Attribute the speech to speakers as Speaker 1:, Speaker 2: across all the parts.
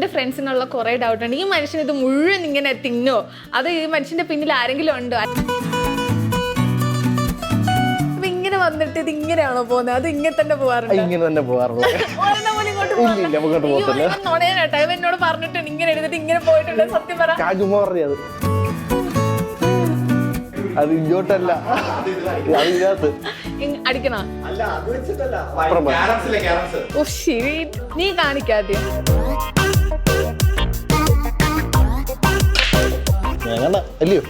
Speaker 1: എൻ്റെ ഫ്രണ്ട്സിനുള്ള കുറേ ഡൗട്ടുണ്ട്. ഈ മനുഷ്യൻ ഇത് മുഴുവൻ ഇങ്ങനെ തിന്നോ, അത് ഈ മനുഷ്യൻ്റെ പിന്നിൽ ആരെങ്കിലും ഉണ്ടോ? അപ്പൊ ഇങ്ങനെ വന്നിട്ട് ഇത് ഇങ്ങനെയാണോ പോകുന്നത്? അത് ഇങ്ങനെ തന്നെ പോകാറുണ്ട്?
Speaker 2: ഇങ്ങനെ തന്നെ പോകാറുള്ളൂ.
Speaker 1: നുണയാട്ടോ, ഇവ എന്നോട് പറഞ്ഞിട്ടുണ്ട് ഇങ്ങനെ എടുത്തിട്ട് ഇങ്ങനെ പോയിട്ടുണ്ട്. സത്യം പറ.
Speaker 2: അത് ഇങ്ങോട്ടല്ല, അതിനകത്ത്
Speaker 1: അടിക്കണോ? ഓ ശരി, നീ കാണിക്കാദ്യം.
Speaker 2: അല്ലയോ,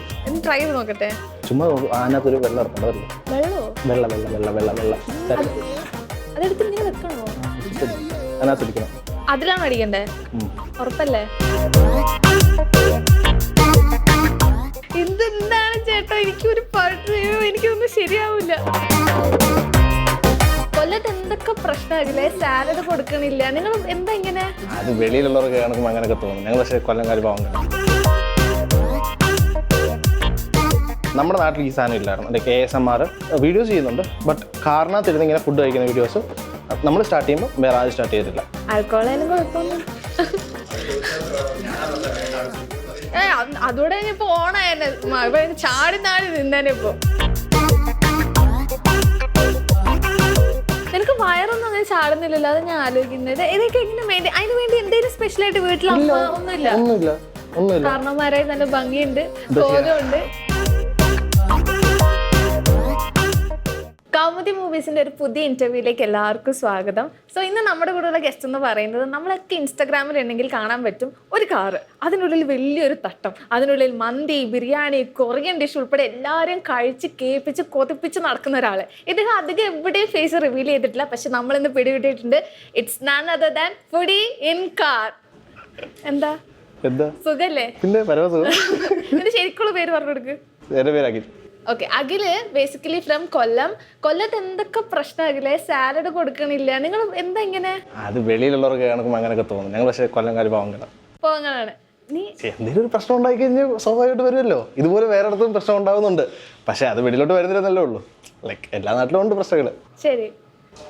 Speaker 1: ട്രൈ ചെയ്ത് നോക്കട്ടെ.
Speaker 2: ചുമ്മാ അതിനകത്തൊരു വെള്ളം ഇറക്കണ്ട.
Speaker 1: വെള്ളോ?
Speaker 2: വെള്ളം വെള്ളം വെള്ളം വെള്ളം വെള്ളം
Speaker 1: അതെടുത്ത് ഇങ്ങനെ വെക്കണോ?
Speaker 2: അതിനകത്ത് ഇരിക്കണം.
Speaker 1: അതിലാണോ അടിക്കണ്ടേ? ഉറപ്പല്ലേ? എന്താണ് ചേട്ടാ, എനിക്കൊരു എനിക്കൊന്നും ശരിയാവില്ല. കൊല്ലത്ത് എന്തൊക്കെ പ്രശ്നമാകില്ലേ? സാലഡ് കൊടുക്കണില്ല, നിങ്ങൾ എന്താ ഇങ്ങനെ?
Speaker 2: അത് വെളിയിലുള്ളവർക്ക് കാണുമ്പോൾ അങ്ങനെയൊക്കെ തോന്നും. ഞങ്ങൾ പക്ഷേ കൊല്ലംകാരി പാവം. നമ്മുടെ നാട്ടിൽ ഈ സാധനം ഇല്ലായിരുന്നു. ലൈക്ക് ASMR വീഡിയോസ് ചെയ്യുന്നുണ്ട്, ബട്ട് കാറിനകത്തിരുന്ന് ഇങ്ങനെ ഫുഡ് കഴിക്കുന്ന വീഡിയോസ് നമ്മൾ സ്റ്റാർട്ട് ചെയ്യുമ്പോൾ വേറെ ആരും സ്റ്റാർട്ട് ചെയ്തിട്ടില്ല.
Speaker 1: ആൽക്കോളായാലും കുഴപ്പമൊന്നും. അതോടെ ഇപ്പൊ ഓണായന്നെ, ചാടി നാടി നിന്നേനെ. ഇപ്പൊ നിനക്ക് വയറൊന്നും അങ്ങനെ ചാടുന്നില്ലല്ലോ, അത് ഞാൻ ആലോചിക്കുന്നത്. ഇതൊക്കെ എങ്ങനെ വേണ്ടി, അതിന് വേണ്ടി എന്തെങ്കിലും സ്പെഷ്യൽ ആയിട്ട് വീട്ടിൽ ഒന്നുമില്ല? കാരണവന്മാരായി നല്ല ഭംഗിയുണ്ട്, കോലമുണ്ട്. കൗമുദി മൂവീസിൻ്റെ ഒരു പുതിയ ഇൻ്റർവ്യൂയിലേക്ക് എല്ലാവർക്കും സ്വാഗതം. സോ ഇന്ന് നമ്മുടെ കൂടെയുള്ള ഗസ്റ്റ് എന്ന് പറയുന്നത്, നമ്മളൊക്കെ ഇൻസ്റ്റാഗ്രാമിൽ ഉണ്ടെങ്കിൽ കാണാൻ പറ്റും ഒരു കാറ്, അതിനുള്ളിൽ വലിയൊരു തട്ടം, അതിനുള്ളിൽ മന്തി, ബിരിയാണി, കൊറിയൻ ഡിഷ് ഉൾപ്പെടെ എല്ലാവരും കഴിച്ച് കേൾപ്പിച്ച് കൊതിപ്പിച്ച് നടക്കുന്ന ഒരാൾ. ഇദ്ദേഹം അധികം എവിടെയും ഫേസ് റിവീൽ ചെയ്തിട്ടില്ല, പക്ഷെ നമ്മളിന്ന് പിടികിട്ടിയിട്ടുണ്ട്. It's none other than foodie in car. എന്താ സുഖല്ലേ? എന്റെ ശരിക്കുള്ള പേര് പറഞ്ഞു കൊടുക്ക്. Okay, Akhil basically from Kollam. കൊല്ലത്ത് എന്തൊക്കെ പ്രശ്നമാകില്ലേ? സാലഡ് കൊടുക്കണില്ല, നിങ്ങൾ എന്താ ഇങ്ങനെ?
Speaker 2: അത് വെളിയിലുള്ളവർക്ക് കാണുമ്പോൾ അങ്ങനെയൊക്കെ തോന്നും. ഞങ്ങൾ പക്ഷേ കൊല്ലംകാരി
Speaker 1: പോങ്ങാണ്. നീ
Speaker 2: എന്തെങ്കിലും ഒരു പ്രശ്നം ഉണ്ടായി കഴിഞ്ഞാൽ സ്വാഭാവികമായിട്ട് വരുമല്ലോ. ഇതുപോലെ വേറെ ഇടത്തും പ്രശ്നം ഉണ്ടാവുന്നുണ്ട്, പക്ഷെ അത് വെളിയിലോട്ട് വരുന്നില്ലെന്നല്ലേ ഉള്ളൂ. ലൈക്ക് എല്ലാ നാട്ടിലും ഉണ്ട് പ്രശ്നങ്ങൾ.
Speaker 1: ശരി,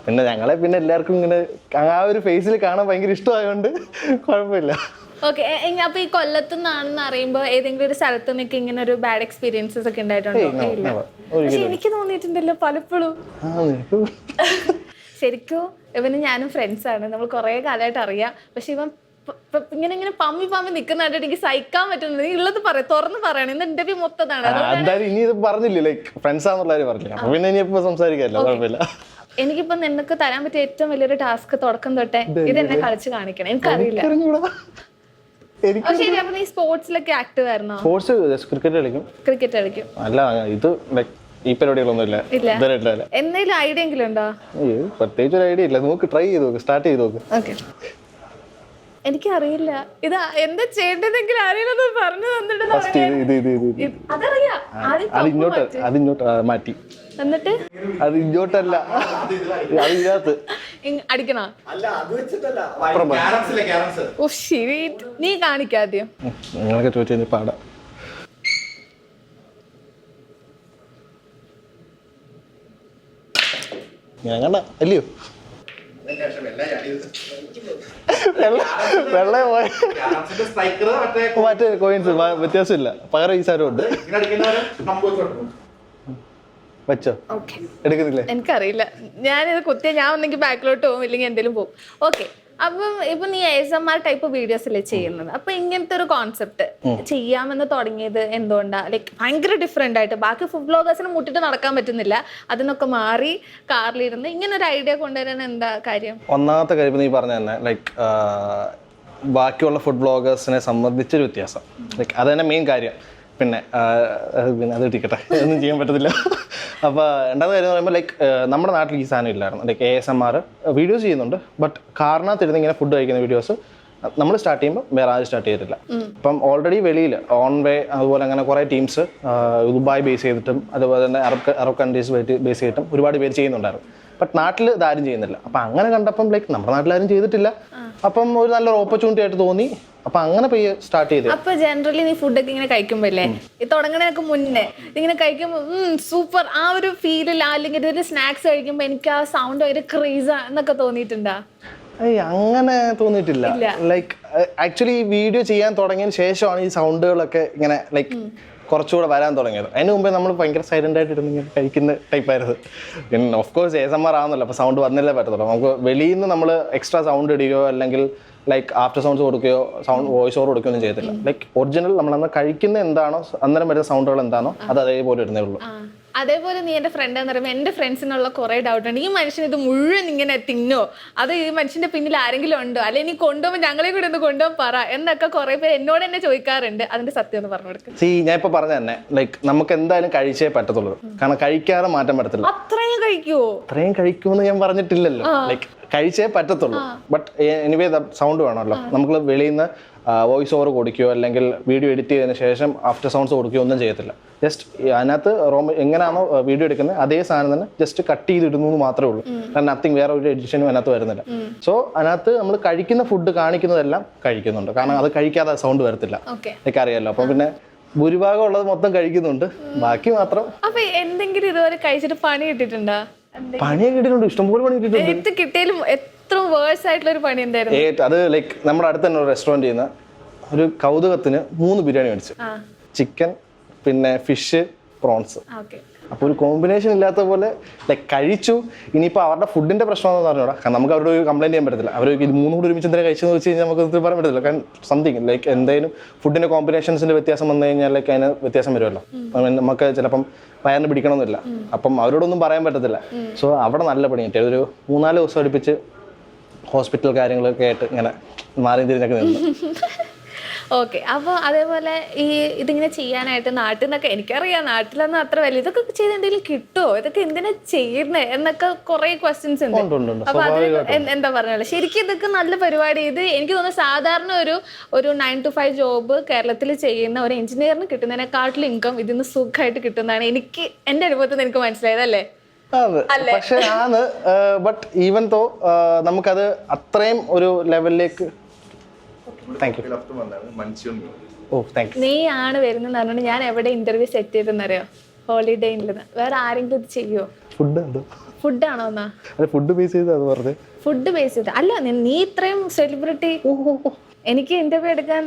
Speaker 2: പിന്നെ ഞങ്ങളെ പിന്നെ എല്ലാവർക്കും ഇങ്ങനെ ആ ഒരു ഫേസിൽ കാണാൻ ഭയങ്കര ഇഷ്ടമായതുകൊണ്ട് കുഴപ്പമില്ല.
Speaker 1: ഓക്കെ, അപ്പൊ ഈ കൊല്ലത്ത് നിന്നാണെന്ന് അറിയുമ്പോ ഏതെങ്കിലും ഒരു സ്ഥലത്ത് നിനക്ക് ഇങ്ങനെ ഒരു ബാഡ് എക്സ്പീരിയൻസസ് ഒക്കെ ഉണ്ടായിട്ടുണ്ടോ? ഇല്ല, പക്ഷെ എനിക്ക് തോന്നിയിട്ടുണ്ടല്ലോ പലപ്പോഴും. ശരിക്കും ഇവന് ഞാനും ഫ്രണ്ട്സ് ആണ്, നമ്മൾ കുറെ കാലമായിട്ട് അറിയാം. പക്ഷെ ഇവൻ ഇങ്ങനെ പമ്മി നിൽക്കുന്നതായിട്ട് എനിക്ക് സഹിക്കാൻ പറ്റുന്നത്. ഉള്ളത് പറയാം, തുറന്ന് പറയണം. ഇന്ന് ഇന്റർവ്യൂ മൊത്തതാണ്.
Speaker 2: ഇനി ഇത് പറഞ്ഞില്ലേ, ലൈക്ക് ഫ്രണ്ട്സ് ആണെന്നുള്ള പറഞ്ഞില്ല, പിന്നെ ഇനിയിപ്പോ സംസാരിക്കാമല്ലോ, കുഴപ്പമില്ല.
Speaker 1: എനിക്കിപ്പോ നിനക്ക് തരാൻ പറ്റിയ ഏറ്റവും വലിയൊരു ടാസ്ക് തുടക്കം തൊട്ടേ ഇതെന്നെ കളിച്ച് കാണിക്കണം. എനിക്കറിയില്ല. ശരി, അപ്പൊ നീ സ്പോർട്സിലൊക്കെ ആക്റ്റീവ് ആയിരുന്നോ? ക്രിക്കറ്റ് കളിക്കും.
Speaker 2: അല്ല, ഇത് ഈ പരിപാടികളൊന്നും ഇല്ല.
Speaker 1: എന്തെങ്കിലും ഐഡിയ എങ്കിലും ഉണ്ടോ?
Speaker 2: പ്രത്യേകിച്ച് ഒരു ഐഡിയ ഇല്ല. നോക്ക്, ട്രൈ ചെയ്ത് നോക്ക്, സ്റ്റാർട്ട് ചെയ്ത് നോക്ക്.
Speaker 1: ഓക്കെ, എനിക്കറിയില്ല. ഇത് എന്താ ചെയ്യേണ്ടതെങ്കിലും അറിയില്ലെന്ന് പറഞ്ഞു തന്നിട്ട്
Speaker 2: അതിങ്ങോട്ട് മാറ്റി, എന്നിട്ട് അത് ഇങ്ങോട്ടല്ല, അതിനകത്ത്
Speaker 1: അടിക്കണോ? ഓ ശരി, നീ കാണിക്കാദ്യം.
Speaker 2: നിങ്ങളൊക്കെ ചോദിച്ചു പാടാ. ഞാൻ കണ്ട അല്ലയോ വെള്ള മറ്റേ കോയിൻസ് വ്യത്യാസമില്ല, പകരം ഈ സാധനം ഉണ്ട്. വെച്ചോ? എടുക്കുന്നില്ലേ?
Speaker 1: എനിക്കറിയില്ല. ഞാനിത് കുത്തിയ ഞാൻ ഒന്നെങ്കിൽ ബാക്കിലോട്ട് പോകും, ഇല്ലെങ്കിൽ എന്തെങ്കിലും പോകും. ഓക്കെ, അപ്പം ഇപ്പൊ നീ ASMR ടൈപ്പ് വീഡിയോസ് അല്ലേ ചെയ്യുന്നത്? അപ്പൊ ഇങ്ങനത്തെ ഒരു കോൺസെപ്റ്റ് ചെയ്യാമെന്ന് തുടങ്ങിയത് എന്തുകൊണ്ടാ? ലൈക്ക് ഭയങ്കര ഡിഫറെന്റ് ആയിട്ട് ബാക്കി ഫുഡ് ബ്ലോഗേഴ്സിന് മുട്ടിട്ട് നടക്കാൻ പറ്റുന്നില്ല, അതിനൊക്കെ മാറി കാറിലിരുന്ന് ഇങ്ങനെ ഒരു ഐഡിയ കൊണ്ടുവരാൻ എന്താ കാര്യം?
Speaker 2: ഒന്നാമത്തെ കാര്യം നീ പറഞ്ഞ തന്നെ, ലൈക്ക് ബാക്കിയുള്ള ഫുഡ് ബ്ലോഗേഴ്സിനെ സംബന്ധിച്ചൊരു വ്യത്യാസം, ലൈക്ക് അത് തന്നെ മെയിൻ കാര്യം. പിന്നെ അത് ഇട്ടിക്കട്ടെ, ഒന്നും ചെയ്യാൻ പറ്റത്തില്ല. അപ്പോൾ രണ്ടാമത്തെ കാര്യം എന്ന് പറയുമ്പോൾ, ലൈക്ക് നമ്മുടെ നാട്ടിൽ ഈ സാധനം ഇല്ലായിരുന്നു. ലൈക്ക് ASMR വീഡിയോസ് ചെയ്യുന്നുണ്ട്, ബട്ട് കാറിനകത്തിരുന്ന് ഇങ്ങനെ ഫുഡ് കഴിക്കുന്ന വീഡിയോസ് നമ്മൾ സ്റ്റാർട്ട് ചെയ്യുമ്പോൾ വേറെ ആരും സ്റ്റാർട്ട് ചെയ്തിട്ടില്ല. ഇപ്പം ഓൾറെഡി വെളിയിൽ ഓൺ വേ അതുപോലെ അങ്ങനെ കുറേ ടീംസ് ദുബായ് ബേസ് ചെയ്തിട്ടും അതുപോലെ തന്നെ അറബ് കൺട്രീസ് ബേസ് ചെയ്തിട്ടും ഒരുപാട് പേര് ചെയ്യുന്നുണ്ടായിരുന്നു. ബട്ട് നാട്ടിൽ ഇതാരും ചെയ്യുന്നില്ല. അപ്പം അങ്ങനെ കണ്ടപ്പം ലൈക്ക് നമ്മുടെ നാട്ടിലാരും ചെയ്തിട്ടില്ല, അപ്പം ഒരു നല്ലൊരു ഓപ്പർച്യൂണിറ്റി ആയിട്ട് തോന്നി. അപ്പൊ അങ്ങനെ സ്റ്റാർട്ട് ചെയ്തു.
Speaker 1: അപ്പൊ ജനറലി നീ ഫുഡൊക്കെ ഇങ്ങനെ കഴിക്കുമ്പോ അല്ലേ, ഈ തുടങ്ങണേക്ക് മുന്നേ ഇങ്ങനെ കഴിക്കുമ്പോ സൂപ്പർ ആ ഒരു ഫീലിൽ, അല്ലെങ്കിൽ ഇതിൽ സ്നാക്സ് കഴിക്കുമ്പോ എനിക്ക് ആ സൗണ്ട് ഒരു ക്രേസ് എന്നൊക്കെ തോന്നിയിട്ടുണ്ടാ?
Speaker 2: അങ്ങനെ തോന്നിയിട്ടില്ല. ലൈക്ക് ആക്ച്വലി ഈ വീഡിയോ ചെയ്യാൻ തുടങ്ങിയതിന് ശേഷമാണ് ഈ സൗണ്ടുകളൊക്കെ ഇങ്ങനെ ലൈക്ക് കുറച്ചുകൂടെ വരാൻ തുടങ്ങിയത്. അതിന് മുമ്പേ നമ്മൾ ഭയങ്കര സൈലൻ്റ് ആയിട്ട് ഇരുന്ന് ഇങ്ങനെ കഴിക്കുന്ന ടൈപ്പായിരുന്നു. പിന്നെ ഓഫ് കോഴ്സ് ASMR ആവുന്നല്ലോ, അപ്പോൾ സൗണ്ട് വന്നില്ലേ പറ്റത്തുള്ളൂ. നമുക്ക് വെളിയിൽ നിന്ന് നമ്മൾ എക്സ്ട്രാ സൗണ്ട് ഇടുകയോ അല്ലെങ്കിൽ ലൈക്ക് ആഫ്റ്റർ സൗണ്ട്സ് കൊടുക്കുകയോ വോയിസ് ഓവർ കൊടുക്കുകയൊന്നും ചെയ്യത്തില്ല. ലൈക്ക് ഒറിജിനൽ നമ്മളന്ന് കഴിക്കുന്ന എന്താണോ അന്നേരം വരുന്ന സൗണ്ടുകൾ എന്താണോ അത് അതേപോലെ ഇടുന്നേ ഉള്ളൂ.
Speaker 1: അതേപോലെ നീ എൻ്റെ ഫ്രണ്ട് എന്ന് പറയുമ്പോൾ എൻ്റെ ഫ്രണ്ട്സിനുള്ള കുറേ ഡൗട്ട് ഉണ്ട്. ഈ മനുഷ്യൻ ഇത് മുഴുവൻ ഇങ്ങനെ തിന്നോ, അത് ഈ മനുഷ്യൻ്റെ പിന്നിൽ ആരെങ്കിലും ഉണ്ടോ, അല്ലെങ്കിൽ നീ കൊണ്ടുപോകുമ്പോൾ ഞങ്ങളെ കൂടെ ഒന്ന് കൊണ്ടുപോകാൻ പറ എന്നൊക്കെ കുറേ പേര് എന്നോട് തന്നെ ചോദിക്കാറുണ്ട്. അതിൻ്റെ സത്യം ഒന്ന് പറഞ്ഞു കൊടുക്കും.
Speaker 2: ഞാൻ ഇപ്പോൾ പറഞ്ഞ തന്നെ ലൈക്ക് നമുക്ക് എന്തായാലും കഴിച്ചേ പറ്റത്തുള്ളൂ, കാരണം കഴിക്കാതെ മാറ്റം പറ്റത്തില്ല.
Speaker 1: അത്രയും കഴിക്കുമോ?
Speaker 2: അത്രയും കഴിക്കുമെന്ന് ഞാൻ പറഞ്ഞിട്ടില്ലല്ലോ, ലൈക്ക് കഴിച്ചേ പറ്റത്തുള്ളൂ. ബട്ട് എനിവേ സൗണ്ട് വേണമല്ലോ. നമുക്ക് വെളിയിൽ നിന്ന് വോയിസ് ഓവർ കൊടുക്കുകയോ അല്ലെങ്കിൽ വീഡിയോ എഡിറ്റ് ചെയ്തതിന് ശേഷം ആഫ്റ്റർ സൗണ്ട്സ് കൊടുക്കുകയോ ഒന്നും ചെയ്യത്തില്ല. ജസ്റ്റ് അതിനകത്ത് എങ്ങനെയാണോ വീഡിയോ എടുക്കുന്നത് അതേ സാധനം തന്നെ ജസ്റ്റ് കട്ട് ചെയ്തിടുന്നു മാത്രമേ ഉള്ളൂ. നത്തിങ്, വേറെ ഒരു എഡിഷനും അതിനകത്ത് വരുന്നില്ല. സോ അതിനകത്ത് നമ്മൾ കഴിക്കുന്ന ഫുഡ് കാണിക്കുന്നതെല്ലാം കഴിക്കുന്നുണ്ട്, കാരണം അത് കഴിക്കാതെ സൗണ്ട് വരത്തില്ല. എനിക്ക് അറിയാമല്ലോ. അപ്പം പിന്നെ ഭൂരിഭാഗം ഉള്ളത് മൊത്തം കഴിക്കുന്നുണ്ട്, ബാക്കി മാത്രം.
Speaker 1: അപ്പൊ എന്തെങ്കിലും ഇതുവരെ കഴിച്ചിട്ട് പണി കിട്ടിയിട്ടുണ്ടോ?
Speaker 2: പണിയൊക്കെ കിട്ടിയിട്ടുണ്ട്, ഇഷ്ടംപോലെ പണി കിട്ടിയിട്ടുണ്ട്.
Speaker 1: കിട്ടിയാലും എത്ര വേഴ്സ് ആയിട്ടുള്ള ഒരു പണി എന്തായിരുന്നു?
Speaker 2: അത് ലൈക്ക് നമ്മുടെ അടുത്ത് തന്നെ ഒരു റെസ്റ്റോറൻറ്റ് ചെയ്യുന്ന ഒരു കൗതുകത്തിന് 3 ബിരിയാണി മേടിച്ചു. ചിക്കൻ, പിന്നെ ഫിഷ്, പ്രോൺസ്. അപ്പോൾ ഒരു കോമ്പിനേഷൻ ഇല്ലാത്ത പോലെ ലൈക്ക് കഴിച്ചു. ഇനിയിപ്പോൾ അവരുടെ ഫുഡിൻ്റെ പ്രശ്നമാണെന്ന് പറഞ്ഞോടാ, കാരണം നമുക്ക് അവരോട് കംപ്ലൈൻറ്റ് ചെയ്യാൻ പറ്റത്തില്ല. അവർ ഇത് 3 കൂടി ഒരുമിച്ച് എന്തെങ്കിലും കഴിച്ചെന്ന് വെച്ച് കഴിഞ്ഞാൽ നമുക്ക് പറയാൻ പറ്റത്തില്ല. കാരണം സംതിങ് ലൈക്ക് എന്തെങ്കിലും ഫുഡിൻ്റെ കോമ്പിനേഷൻസിൻ്റെ വ്യത്യാസം വന്നു കഴിഞ്ഞാൽ ലൈക്ക് അതിന് വ്യത്യാസം വരുമല്ലോ. നമുക്ക് ചിലപ്പം വയറിന് പിടിക്കണമെന്നില്ല, അപ്പം അവരോടൊന്നും പറയാൻ പറ്റത്തില്ല. സോ അവിടെ നല്ല പണി കിട്ടി. ഒരു 3-4 ദിവസം അടുപ്പിച്ച് ഹോസ്പിറ്റൽ കാര്യങ്ങളൊക്കെ ആയിട്ട് ഇങ്ങനെ മാറി തിരിഞ്ഞൊക്കെ നിന്ന്.
Speaker 1: ഓക്കെ. അപ്പോൾ അതേപോലെ ഈ ഇതിങ്ങനെ ചെയ്യാനായിട്ട് നാട്ടിൽ നിന്നൊക്കെ, എനിക്കറിയാം നാട്ടിലൊന്നും അത്ര വലിയ ഇതൊക്കെ ചെയ്ത് എന്തെങ്കിലും കിട്ടുമോ, ഇതൊക്കെ എന്തിനാ ചെയ്യുന്നത് എന്നൊക്കെ കുറേ ക്വസ്റ്റ്യൻസ് ഉണ്ട്. അപ്പൊ അത് എന്താ പറഞ്ഞാൽ ശരിക്കും ഇതൊക്കെ നല്ല പരിപാടി. ഇത് എനിക്ക് തോന്നുന്നു സാധാരണ ഒരു 9 to 5 ജോബ് കേരളത്തിൽ ചെയ്യുന്ന ഒരു എഞ്ചിനീയറിന് കിട്ടുന്നതിനെക്കാട്ടിലും ഇൻകം ഇതിന് സുഖമായിട്ട് കിട്ടുന്നതാണ് എനിക്ക് എൻ്റെ അനുഭവത്തിൽ നിന്ന് എനിക്ക് മനസ്സിലായതല്ലേ?
Speaker 2: പക്ഷേ ആണ്. ബട്ട് ഈവൻ തോ നമുക്കത് അത്രയും ഒരു ലെവലിലേക്ക്
Speaker 1: നീ ആണ് വരുന്നെന്ന് പറഞ്ഞോണ്ട് ഞാൻ എവിടെ ഇന്റർവ്യൂ സെറ്റ് ചെയ്തെന്നറിയോ? ഹോളിഡേ ഇല്ലെന്ന്. വേറെ ആരെങ്കിലും ഇത് ചെയ്യോ? ഫുഡാണോ? എന്നാ ഫുഡ് ബേസ് ചെയ്ത് അല്ല, നീ ഇത്രയും സെലിബ്രിറ്റി, എനിക്ക് ഇന്റർവ്യൂ എടുക്കാൻ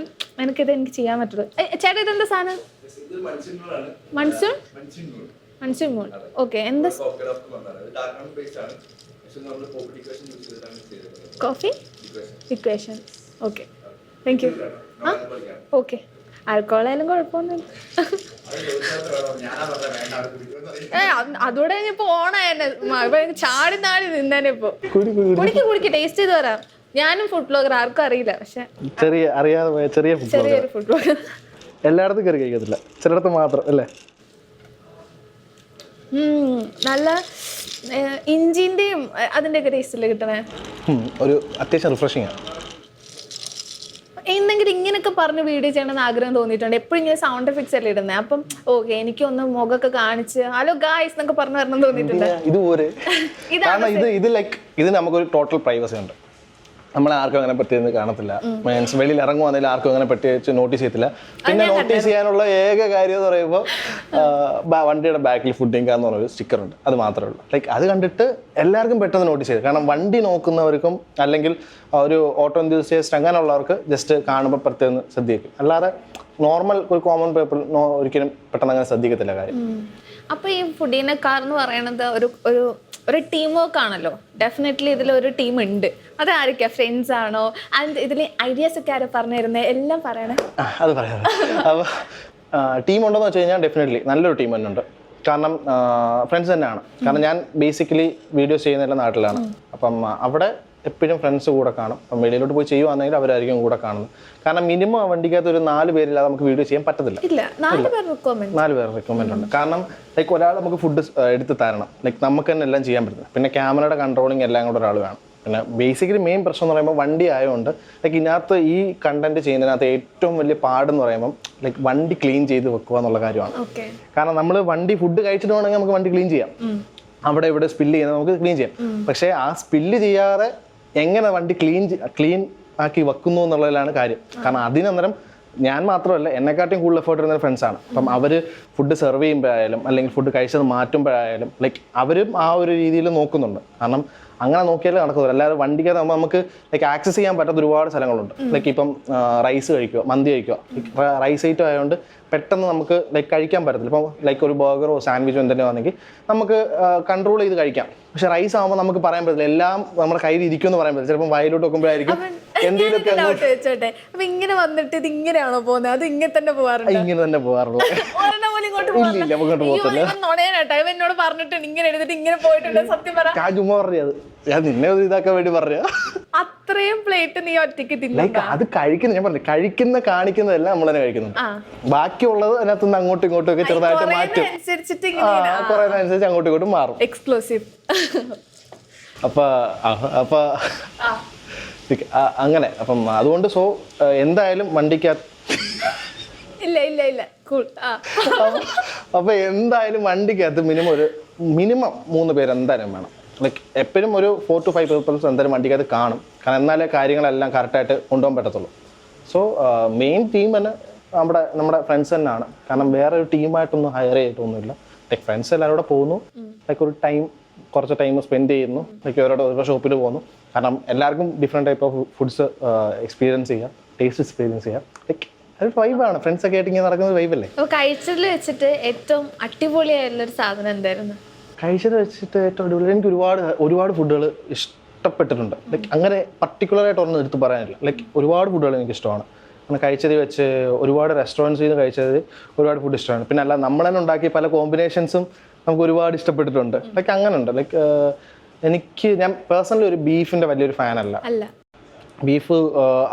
Speaker 1: എനിക്കിത് എനിക്ക് ചെയ്യാൻ പറ്റുള്ളൂ. ചേട്ടാ ഇതെന്താ സാധനം? Monsoon moon. ഓക്കെ. എന്താ coffee equation? Okay, thank you. Okay, ആൽക്കഹോളായാലും കുഴപ്പമൊന്നുമില്ല. അതോടെ ഇനിയിപ്പോ ഓണായെന്നെ ചാടി നാടി നിന്നേനെ. ഇപ്പൊ കുടിക്ക് ടേസ്റ്റ് ചെയ്ത് വരാം. ഞാനും ഫുഡ് ബ്ലോഗർ, ആർക്കും അറിയില്ല, പക്ഷെ ചെറിയൊരു ഫുഡ് ബ്ലോഗർ.
Speaker 2: എല്ലായിടത്തും കയറി കഴിക്കത്തില്ല, ചിലയിടത്ത് മാത്രം അല്ലേ.
Speaker 1: നല്ല ഇഞ്ചിന്റെയും അതിന്റെയൊക്കെ ടേസ്റ്റല്ലേ കിട്ടണേ?
Speaker 2: ഒരു അത്യാവശ്യം റിഫ്രഷിംഗ് ആണ്.
Speaker 1: എന്തെങ്കിലും ഇങ്ങനെയൊക്കെ പറഞ്ഞ് വീഡിയോ ചെയ്യണമെന്ന് ആഗ്രഹം തോന്നിയിട്ടുണ്ട്. എപ്പോഴും ഇങ്ങനെ സൗണ്ട് എഫക്ട്സ് അല്ലേ ഇടുന്നത്. അപ്പം ഓക്കെ, എനിക്കൊന്ന് മുഖമൊക്കെ കാണിച്ച് ഹലോ ഗായ്സ് എന്നൊക്കെ പറഞ്ഞു വരണം തോന്നിയിട്ടുണ്ട്.
Speaker 2: ഇതുപോലെ ഇത് ലൈക്ക് ഇതിന് നമുക്കൊരു ടോട്ടൽ പ്രൈവസി ഉണ്ട്. നമ്മളെ ആർക്കും അങ്ങനെ പറ്റിയെന്ന് കാണത്തില്ല. മീൻസ് വെളിയിൽ ഇറങ്ങുവാണെങ്കിൽ ആർക്കും അങ്ങനെ പറ്റി നോട്ടീസ് ചെയ്യത്തില്ല. പിന്നെ നോട്ടീസ് ചെയ്യാനുള്ള ഏക കാര്യം എന്ന് പറയുമ്പോൾ വണ്ടിയുടെ ബാക്കിൽ ഫുഡിങ് എന്ന് പറഞ്ഞൊരു സ്റ്റിക്കർ ഉണ്ട്, അത് മാത്രമേ ഉള്ളൂ. ലൈക്ക് അത് കണ്ടിട്ട് എല്ലാവർക്കും പെട്ടെന്ന് നോട്ടീസ് ചെയ്തു. കാരണം വണ്ടി നോക്കുന്നവർക്കും അല്ലെങ്കിൽ ഒരു ഓട്ടോ എന്തൂസിയസ്റ്റ് അങ്ങനെയുള്ളവർക്ക് ജസ്റ്റ് കാണുമ്പോൾ പ്രത്യേകം ശ്രദ്ധിക്കും. അല്ലാതെ നോർമൽ ഒരു കോമൺ പീപ്പിൾ ഒരിക്കലും പെട്ടെന്ന് അങ്ങനെ ശ്രദ്ധിക്കത്തില്ല കാര്യം.
Speaker 1: അപ്പോൾ ഈ ഫുഡീനക്കാർ എന്ന് പറയുന്നത് ഒരു ടീം വർക്ക് ആണല്ലോ. ഡെഫിനറ്റ്ലി ഇതിലൊരു ടീം ഉണ്ട്. അത് ആരൊക്കെയാ? ഫ്രണ്ട്സ് ആണോ? ആൻഡ് ഇതിൽ ഐഡിയാസ് ഒക്കെ ആരാ പറഞ്ഞു തരുന്നത്? എല്ലാം പറയണേ.
Speaker 2: അത് പറയാം. അപ്പോൾ ടീം ഉണ്ടോയെന്ന് വെച്ച് കഴിഞ്ഞാൽ ഡെഫിനറ്റ്ലി നല്ലൊരു ടീം തന്നെ ഉണ്ട്. കാരണം ഫ്രണ്ട്സ് തന്നെയാണ്. കാരണം ഞാൻ ബേസിക്കലി വീഡിയോസ് ചെയ്യുന്നതെല്ലാം നാട്ടിലാണ്. അപ്പം അവിടെ എപ്പോഴും ഫ്രണ്ട്സ് കൂടെ കാണും. അപ്പം വെളിയിലോട്ട് പോയി ചെയ്യുവാണെങ്കിൽ അവരായിരിക്കും കൂടെ കാണുന്നത്. കാരണം മിനിമം ആ വണ്ടിക്കകത്ത് ഒരു 4 പേരില്ലാതെ നമുക്ക് വീഡിയോ ചെയ്യാൻ പറ്റത്തില്ല. 4 പേർ റിക്വയർമെന്റ് ഉണ്ട്. കാരണം ലൈക്ക് ഒരാൾ നമുക്ക് ഫുഡ് എടുത്ത് തരണം, ലൈക്ക് നമുക്ക് തന്നെ എല്ലാം ചെയ്യാൻ പറ്റുന്നത്. പിന്നെ ക്യാമറയുടെ കൺട്രോളിങ് എല്ലാം കൂടെ ഒരാൾ വേണം. പിന്നെ ബേസിക്കലി മെയിൻ പ്രശ്നം എന്ന് പറയുമ്പോൾ വണ്ടി ആയതുകൊണ്ട് ലൈക്ക് ഇതിനകത്ത് ഈ കണ്ടന്റ് ചെയ്യുന്നതിനകത്ത് ഏറ്റവും വലിയ പാടെന്ന് പറയുമ്പോൾ ലൈക്ക് വണ്ടി ക്ലീൻ ചെയ്ത് വെക്കുക എന്നുള്ള കാര്യമാണ്. കാരണം നമ്മൾ വണ്ടി ഫുഡ് കഴിച്ചിട്ട് വേണമെങ്കിൽ നമുക്ക് വണ്ടി ക്ലീൻ ചെയ്യാം, അവിടെ ഇവിടെ സ്പില്ല് ചെയ്യുന്നത് നമുക്ക് ക്ലീൻ ചെയ്യാം. പക്ഷേ ആ സ്പില്ല് ചെയ്യാതെ എങ്ങനെ വണ്ടി ക്ലീൻ ആക്കി വെക്കുന്നു എന്നുള്ളതിലാണ് കാര്യം. കാരണം അതിനന്നേരം ഞാൻ മാത്രമല്ല, എന്നെക്കാട്ടും കൂടുതൽ എഫേർട്ട് ഇടുന്ന ഫ്രണ്ട്സാണ്. അപ്പം അവർ ഫുഡ് സെർവ് ചെയ്യുമ്പോഴായാലും അല്ലെങ്കിൽ ഫുഡ് കഴിച്ചത് മാറ്റുമ്പോഴായാലും ലൈക്ക് അവരും ആ ഒരു രീതിയിൽ നോക്കുന്നുണ്ട്. കാരണം അങ്ങനെ നോക്കിയാലേ നടക്കുന്നില്ല. അല്ലാതെ വണ്ടിക്കകത്ത് നമുക്ക് ലൈക്ക് ആക്സസ് ചെയ്യാൻ പറ്റാത്ത ഒരുപാട് സ്ഥലങ്ങളുണ്ട്. ലൈക്ക് ഇപ്പം റൈസ് കഴിക്കുക, മന്തി കഴിക്കുക, റൈസ് ഐറ്റം ആയതുകൊണ്ട് പെട്ടെന്ന് നമുക്ക് ലൈക്ക് കഴിക്കാൻ പറ്റത്തില്ല. ഇപ്പം ലൈക്ക് ഒരു ബർഗറോ സാൻഡ്വിച്ചോ എന്തെങ്കിലും ആണെങ്കിൽ നമുക്ക് കൺട്രോൾ ചെയ്ത് കഴിക്കാം. പക്ഷെ റൈസ് ആകുമ്പോൾ നമുക്ക് പറയാൻ പറ്റില്ല, എല്ലാം നമ്മുടെ കയ്യിൽ ഇരിക്കുമെന്ന് പറയാൻ പറ്റില്ല. ചിലപ്പോൾ വയലോട്ട് വെക്കുമ്പോഴായിരിക്കും എന്തെങ്കിലുമൊക്കെ
Speaker 1: ചോദിച്ചോട്ടെ. അപ്പൊ ഇങ്ങനെ വന്നിട്ട് ഇത് ഇങ്ങനെയാണോ പോകുന്നത്? അത് ഇങ്ങനെ തന്നെ പോകാറുണ്ട്?
Speaker 2: ഇങ്ങനെ തന്നെ പോകാറുള്ളത്. ഇല്ല അങ്ങോട്ട് പോകത്തില്ല.
Speaker 1: എന്നോട് പറഞ്ഞിട്ടുണ്ട് ഇങ്ങനെ എടുത്തിട്ട് ഇങ്ങനെ പോയിട്ടുണ്ട്. സത്യം പറ,
Speaker 2: ഞാൻ ചുമ്മാ പറഞ്ഞത്, ഞാൻ നിന്നെ ഇതാക്കാൻ വേണ്ടി പറഞ്ഞ.
Speaker 1: അത്രയും പ്ലേറ്റ് നീ ഒറ്റയ്ക്ക് തിന്നു?
Speaker 2: ലൈക്ക് അത് കഴിക്കുന്ന, ഞാൻ പറഞ്ഞു കാണിക്കുന്നതെല്ലാം നമ്മൾ തന്നെ കഴിക്കുന്നുണ്ട്. ബാക്കിയുള്ളത് അതിനകത്തുനിന്ന് അങ്ങോട്ടും ഇങ്ങോട്ടും ഒക്കെ ചെറുതായിട്ട് മാറ്റും. കുറയുന്നതനുസരിച്ച് അങ്ങോട്ടും ഇങ്ങോട്ടും മാറും.
Speaker 1: എക്സ്ക്ലൂസീവ്.
Speaker 2: അപ്പൊ അങ്ങനെ അപ്പം അതുകൊണ്ട് എന്തായാലും വണ്ടിക്കകത്ത്
Speaker 1: ഇല്ല കൂൾ.
Speaker 2: അപ്പൊ എന്തായാലും വണ്ടിക്കകത്ത് മിനിമം 3 പേര് എന്തായാലും വേണം. ലൈക്ക് എപ്പോഴും ഒരു 4 to 5 പീപ്പിൾസ് എന്തായാലും വണ്ടിക്കകത്ത് കാണും. കാരണം എന്നാലേ കാര്യങ്ങളെല്ലാം കറക്റ്റായിട്ട് കൊണ്ടുപോകാൻ പറ്റത്തുള്ളൂ. സോ മെയിൻ ടീം തന്നെ നമ്മുടെ ഫ്രണ്ട്സ് തന്നെയാണ്. കാരണം വേറെ ഒരു ടീമായിട്ടൊന്നും ഹയർ ചെയ്തിട്ടൊന്നുമില്ല. ലൈക്ക് ഫ്രണ്ട്സ് എല്ലാവരും കൂടെ പോകുന്നു, ലൈക്ക് കുറച്ച് ടൈം സ്പെൻഡ് ചെയ്യുന്നു, ലൈക്ക് ഓരോ ഷോപ്പിൽ പോകുന്നു. കാരണം എല്ലാവർക്കും different type of foods experience ചെയ്യാം, ടേസ്റ്റ് എക്സ്പീരിയൻസ് ചെയ്യാം. ലൈക്ക് അതൊരു വൈബാണ്, ഫ്രണ്ട്സൊക്കെ ആയിട്ട് ഇങ്ങനെ നടക്കുന്ന വൈബല്ലേ.
Speaker 1: അപ്പോൾ കഴിച്ചതിൽ വെച്ചിട്ട് ഏറ്റവും അടിപൊളിയായിട്ടുള്ളൊരു സാധനം എന്തായിരുന്നു?
Speaker 2: കഴിച്ചത് വെച്ചിട്ട് ഏറ്റവും അടിപൊളി എനിക്ക് ഒരുപാട് ഫുഡുകൾ ഇഷ്ടപ്പെട്ടിട്ടുണ്ട്. ലൈക്ക് അങ്ങനെ പർട്ടിക്കുലറായിട്ട് ഒന്നും എടുത്ത് പറയാനില്ല. ലൈക്ക് ഒരുപാട് ഫുഡുകൾ എനിക്ക് ഇഷ്ടമാണ്. അങ്ങനെ കഴിച്ചത് വെച്ച് ഒരുപാട് റെസ്റ്റോറൻറ്റ്സിൽ നിന്ന് കഴിച്ചത് ഒരുപാട് ഫുഡ് ഇഷ്ടമാണ്. പിന്നെ അല്ല നമ്മൾ തന്നെ ഉണ്ടാക്കിയ പല കോമ്പിനേഷൻസും നമുക്ക് ഒരുപാട് ഇഷ്ടപ്പെട്ടിട്ടുണ്ട്. ലൈക്ക് അങ്ങനെ ഉണ്ട്. ലൈക്ക് ഞാൻ പേഴ്സണലി ഒരു ബീഫിൻ്റെ വലിയൊരു ഫാനല്ല. ബീഫ്